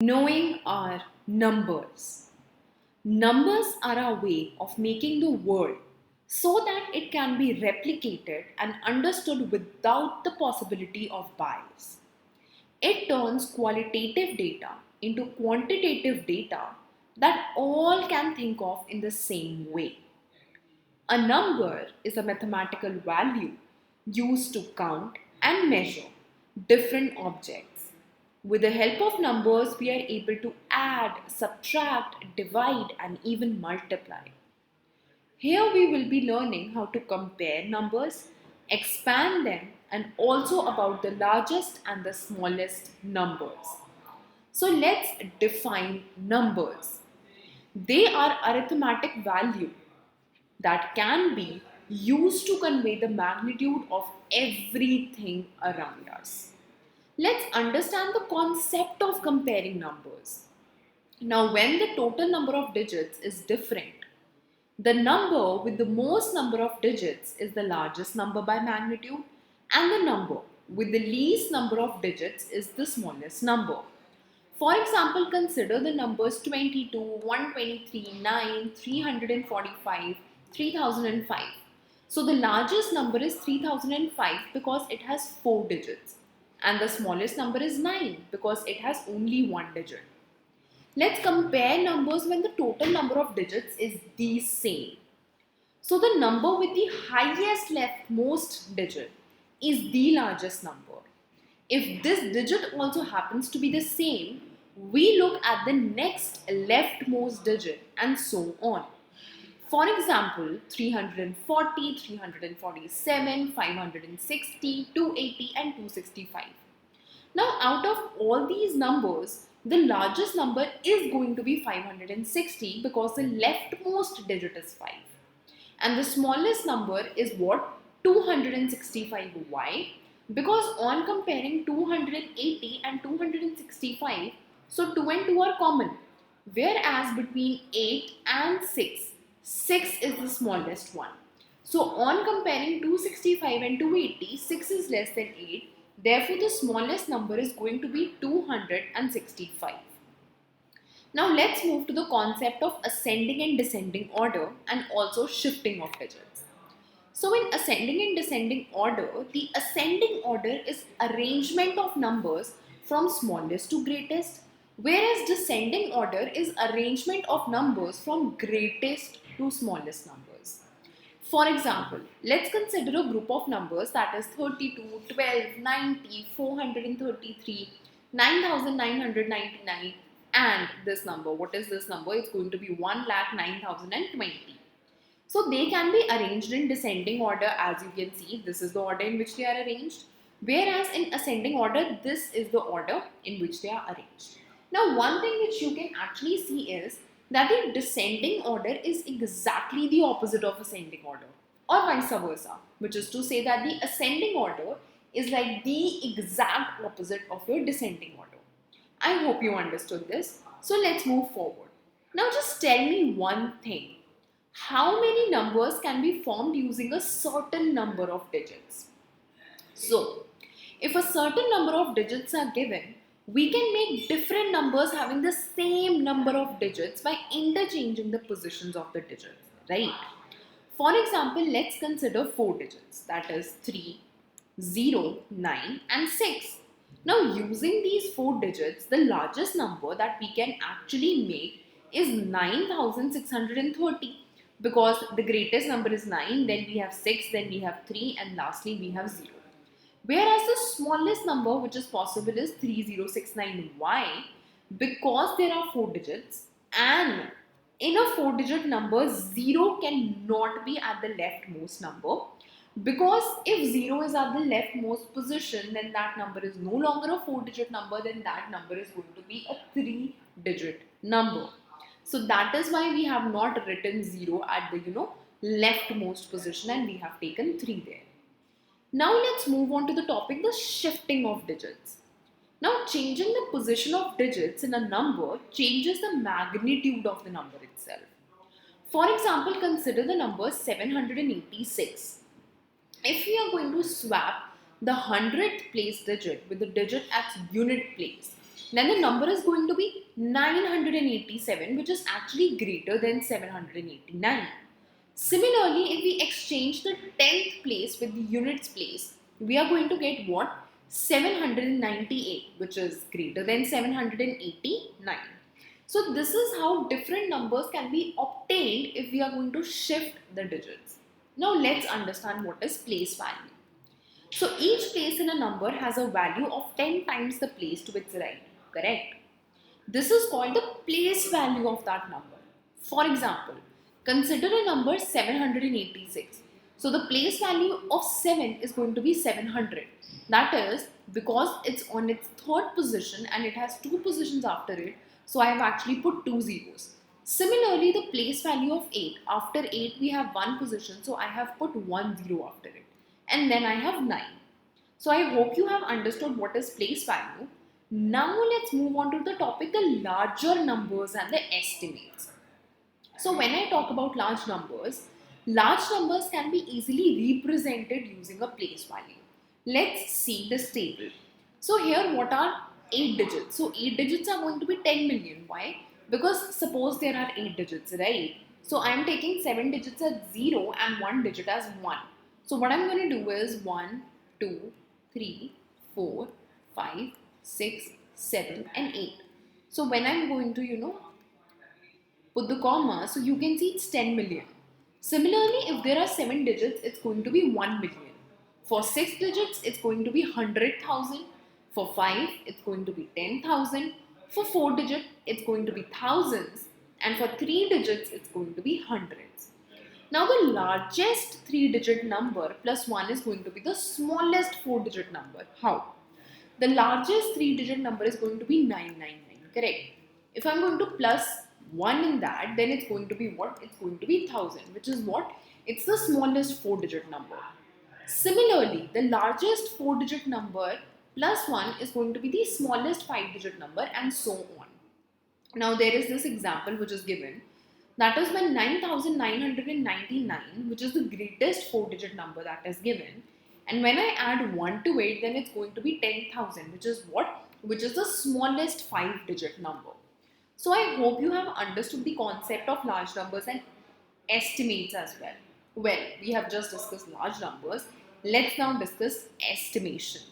Knowing our numbers. Numbers are a way of making the world so that it can be replicated and understood without the possibility of bias. It turns qualitative data into quantitative data that all can think of in the same way. A number is a mathematical value used to count and measure different objects. With the help of numbers, we are able to add, subtract, divide, and even multiply. Here we will be learning how to compare numbers, expand them, and also about the largest and the smallest numbers. So let's define numbers. They are arithmetic value that can be used to convey the magnitude of everything around us. Let's understand the concept of comparing numbers. Now, when the total number of digits is different, the number with the most number of digits is the largest number by magnitude, and the number with the least number of digits is the smallest number. For example, consider the numbers 22, 123, 9, 345, 3005. So the largest number is 3005 because it has 4 digits, and the smallest number is 9 because it has only 1 digit. Let's compare numbers when the total number of digits is the same. So the number with the highest leftmost digit is the largest number. If this digit also happens to be the same, we look at the next leftmost digit and so on. For example, 340, 347, 560, 280 and 265. Now out of all these numbers, the largest number is going to be 560 because the leftmost digit is 5. And the smallest number is what? 265. Why? Because on comparing 280 and 265, so 2 and 2 are common. Whereas between 8 and 6, 6 is the smallest one. So on comparing 265 and 280, 6 is less than 8. Therefore, the smallest number is going to be 265. Now let's move to the concept of ascending and descending order and also shifting of digits. So in ascending and descending order, the ascending order is arrangement of numbers from smallest to greatest, whereas descending order is arrangement of numbers from greatest to smallest numbers. For example, let's consider a group of numbers that is 32, 12, 90, 433, 9999 and this number. What is this number? It's going to be 1,09,020. So they can be arranged in descending order. As you can see, this is the order in which they are arranged. Whereas in ascending order, this is the order in which they are arranged. Now one thing which you can actually see is that the descending order is exactly the opposite of ascending order or vice versa, which is to say that the ascending order is like the exact opposite of your descending order. I hope you understood this. So let's move forward. Now just tell me one thing. How many numbers can be formed using a certain number of digits? So, if a certain number of digits are given, we can make different numbers having the same number of digits by interchanging the positions of the digits, right? For example, let's consider 4 digits, that is 3, 0, 9 and 6. Now using these 4 digits, the largest number that we can actually make is 9630 because the greatest number is 9, then we have 6, then we have 3 and lastly we have 0. Whereas the smallest number which is possible is 3069. Why? Because there are 4 digits and in a 4-digit number, 0 cannot be at the leftmost number. Because if 0 is at the leftmost position, then that number is no longer a 4-digit number, then that number is going to be a 3-digit number. So that is why we have not written 0 at the leftmost position and we have taken 3 there. Now let's move on to the topic, the shifting of digits. Now changing the position of digits in a number changes the magnitude of the number itself. For example, consider the number 786. If we are going to swap the 100th place digit with the digit at unit place, then the number is going to be 987, which is actually greater than 789. Similarly, if we exchange the 10th place with the units place, we are going to get what? 798, which is greater than 789. So this is how different numbers can be obtained if we are going to shift the digits. Now let's understand what is place value. So each place in a number has a value of 10 times the place to its right, correct? This is called the place value of that number. For example, consider a number 786. So the place value of 7 is going to be 700. That is because it's on its third position and it has two positions after it. So I have actually put two zeros. Similarly, the place value of 8. After 8 we have one position. So I have put 1 0 after it. And then I have 9. So I hope you have understood what is place value. Now let's move on to the topic, the larger numbers and the estimates. So when I talk about large numbers can be easily represented using a place value. Let's see this table. So here what are 8 digits? So 8 digits are going to be 10 million. Why? Because suppose there are 8 digits, right? So I am taking 7 digits as 0 and 1 digit as 1. So what I'm going to do is 1, 2, 3, 4, 5, 6, 7 and 8. So when I'm going to, put the comma, so you can see it's 10 million. Similarly, if there are 7 digits, it's going to be 1 million. For 6 digits, it's going to be 100,000. For 5, it's going to be 10,000. For 4 digits, it's going to be thousands. And for 3 digits, it's going to be hundreds. Now the largest 3-digit number plus 1 is going to be the smallest 4-digit number. How? The largest 3-digit number is going to be 999, correct? If I'm going to plus 1 in that, then it's going to be what? It's going to be 1000, which is what? It's the smallest 4-digit number. Similarly, the largest 4-digit number plus 1 is going to be the smallest 5-digit number and so on. Now there is this example which is given. That is when 9999, which is the greatest 4-digit number that is given. And when I add 1 to it, then it's going to be 10,000, which is what? Which is the smallest 5-digit number. So I hope you have understood the concept of large numbers and estimates as well. Well, we have just discussed large numbers. Let's now discuss estimation.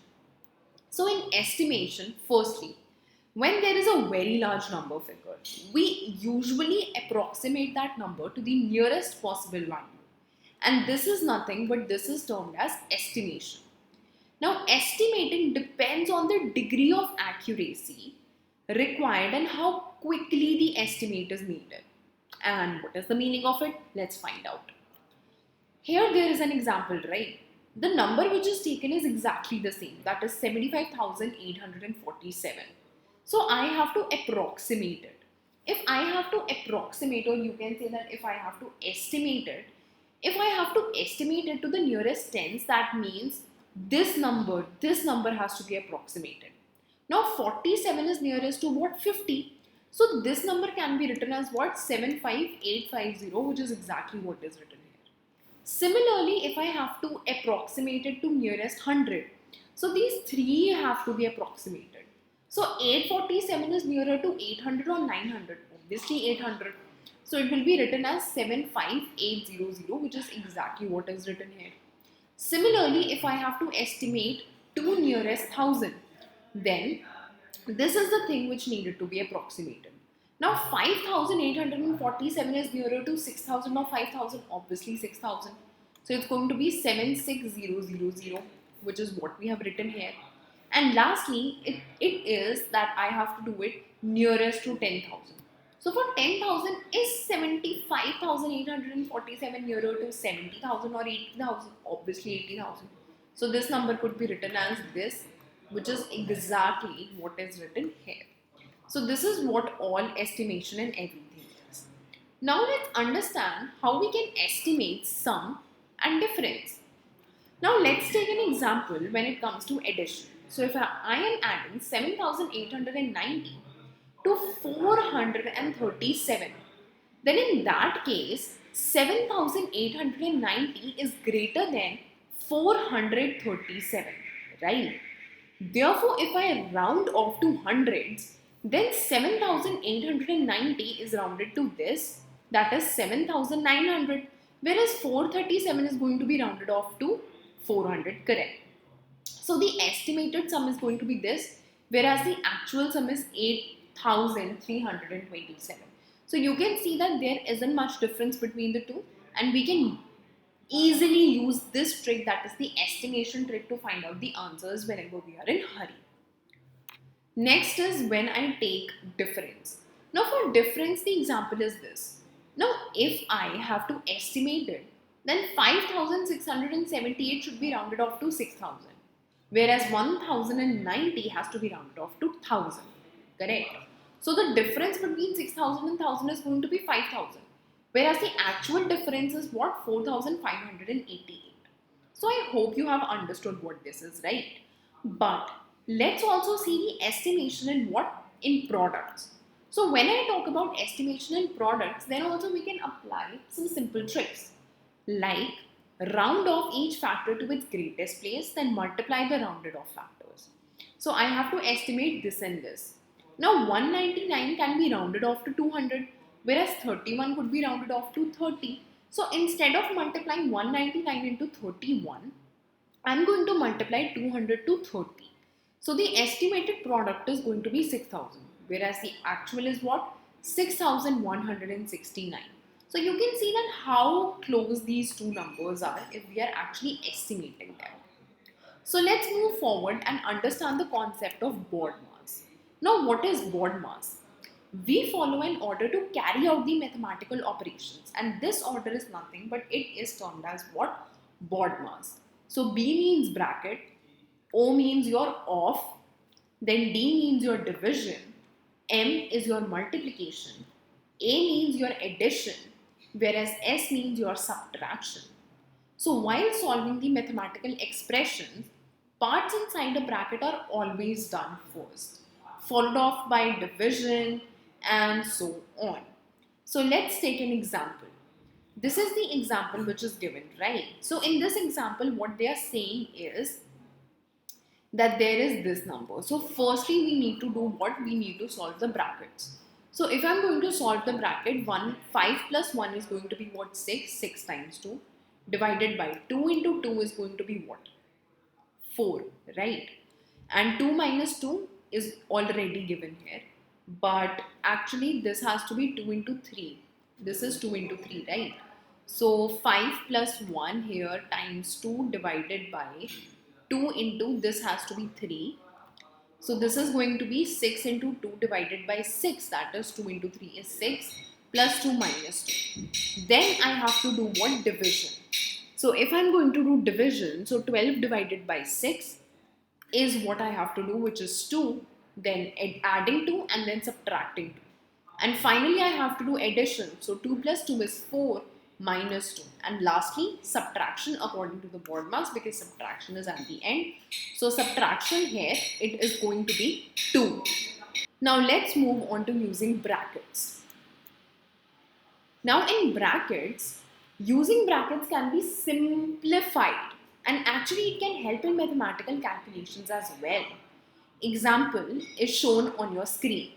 So in estimation, firstly, when there is a very large number figure, we usually approximate that number to the nearest possible value. And this is nothing but this is termed as estimation. Now, estimating depends on the degree of accuracy required and how quickly the estimate is needed. And what is the meaning of it? Let's find out. Here there is an example, right? The number which is taken is exactly the same. That is 75,847. So I have to approximate it. If I have to approximate, or you can say that if I have to estimate it, if I have to estimate it to the nearest tens, that means this number has to be approximated. Now 47 is nearest to what? 50. So this number can be written as what? 75850, which is exactly what is written here. Similarly, if I have to approximate it to nearest 100, so these three have to be approximated. So 847 is nearer to 800 or 900, obviously 800. So it will be written as 75800, which is exactly what is written here. Similarly, if I have to estimate to nearest 1000, then this is the thing which needed to be approximated. Now 5847 is nearer to 6000 or 5000, obviously 6000. So it's going to be 76000, which is what we have written here. And lastly, it is that I have to do it nearest to 10,000. So for 10,000, is 75,847 nearer to 70,000 or 80,000? Obviously 80,000. So this number could be written as this, which is exactly what is written here. So this is what all estimation and everything is. Now let's understand how we can estimate sum and difference. Now let's take an example when it comes to addition. So if I am adding 7,890 to 437, then in that case 7,890 is greater than 437, right? Therefore, if I round off to hundreds, then 7890 is rounded to this, that is 7900, whereas 437 is going to be rounded off to 400, correct? So the estimated sum is going to be this, whereas the actual sum is 8327. So you can see that there isn't much difference between the two, and we can easily use this trick, that is the estimation trick, to find out the answers whenever we are in hurry. Next is when I take difference. Now for difference, the example is this. Now if I have to estimate it, then 5678 should be rounded off to 6000, whereas 1090 has to be rounded off to 1000, correct? So the difference between 6000 and 1000 is going to be 5000, whereas the actual difference is what? 4588. So I hope you have understood what this is, right? But let's also see the estimation in what? In products. So when I talk about estimation in products, then also we can apply some simple tricks, like round off each factor to its greatest place, then multiply the rounded off factors. So I have to estimate this and this. Now 199 can be rounded off to 200, whereas 31 could be rounded off to 30. So instead of multiplying 199 into 31, I'm going to multiply 200 to 30. So the estimated product is going to be 6000, whereas the actual is what? 6169. So you can see that how close these two numbers are if we are actually estimating them. So let's move forward and understand the concept of board mass. Now what is board mass? We follow an order to carry out the mathematical operations, and this order is nothing but it is termed as what? Board mass. So B means bracket, O means your off, then D means your division, M is your multiplication, A means your addition, whereas S means your subtraction. So while solving the mathematical expressions, parts inside a bracket are always done first, followed off by division and so on. So let's take an example. This is the example which is given, right? So in this example, what they are saying is that there is this number. So firstly, we need to do what? We need to solve the brackets. So if I'm going to solve the bracket, 5 plus 1 is going to be what? 6 times 2, divided by 2 into 2 is going to be what? 4, right? And 2 minus 2 is already given here. But actually this has to be 2 into 3. This is 2 into 3, right? So 5 plus 1 here times 2 divided by 2 into this has to be 3. So this is going to be 6 into 2 divided by 6, that is 2 into 3 is 6 plus 2 minus 2. Then I have to do what? Division. So if I'm going to do division, so 12 divided by 6 is what I have to do, which is 2, then adding 2 and then subtracting 2. And finally I have to do addition. So 2 plus 2 is 4 minus 2. And lastly, subtraction according to the board mass, because subtraction is at the end. So subtraction here, it is going to be 2. Now let's move on to using brackets. Now in brackets, using brackets can be simplified, and actually it can help in mathematical calculations as well. Example is shown on your screen.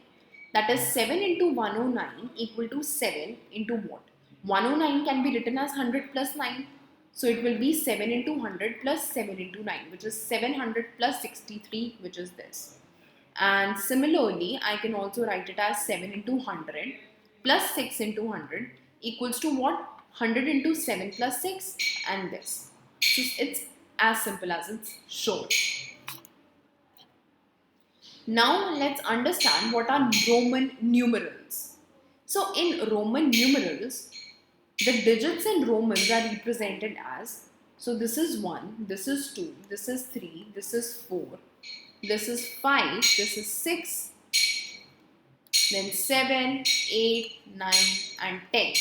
That is 7 into 109 equal to 7 into what? 109 can be written as 100 plus 9. So it will be 7 into 100 plus 7 into 9, which is 700 plus 63, which is this. And similarly, I can also write it as 7 into 100 plus 6 into 100 equals to what? 100 into 7 plus 6 and this. So it's as simple as it's shown. Now let's understand what are Roman numerals. So in Roman numerals, the digits in Romans are represented as, so this is 1, this is 2, this is 3, this is 4, this is 5, this is 6, then 7, 8, 9 and 10.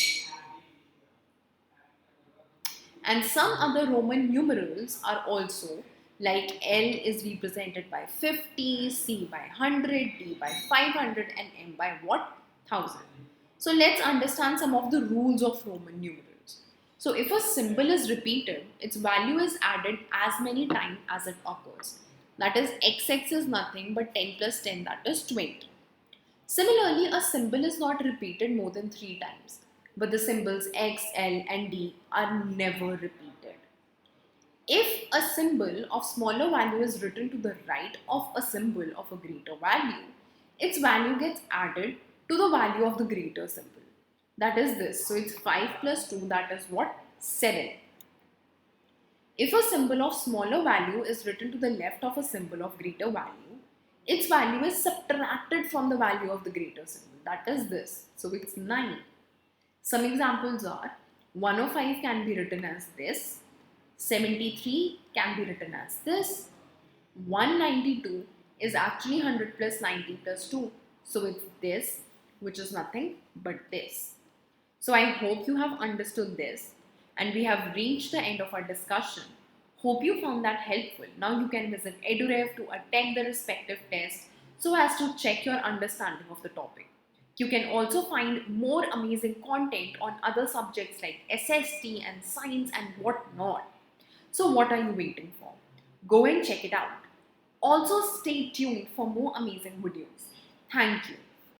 And some other Roman numerals are also, like L is represented by 50, C by 100, D by 500 and M by what? 1000. So let's understand some of the rules of Roman numerals. So if a symbol is repeated, its value is added as many times as it occurs. That is, xx is nothing but 10 plus 10, that is 20. Similarly, a symbol is not repeated more than 3 times, but the symbols x, l and d are never repeated. If a symbol of smaller value is written to the right of a symbol of a greater value, its value gets added to the value of the greater symbol. That is this. So it's 5 plus 2, that is what? 7. If a symbol of smaller value is written to the left of a symbol of greater value, its value is subtracted from the value of the greater symbol. That is this. So it's 9. Some examples are 105 can be written as this, 73 can be written as this, 192 is actually 100 plus 90 plus 2. So it's this, which is nothing but this. So I hope you have understood this and we have reached the end of our discussion. Hope you found that helpful. Now you can visit EduRev to attend the respective tests so as to check your understanding of the topic. You can also find more amazing content on other subjects like SST and science and whatnot. So what are you waiting for? Go and check it out. Also stay tuned for more amazing videos. Thank you.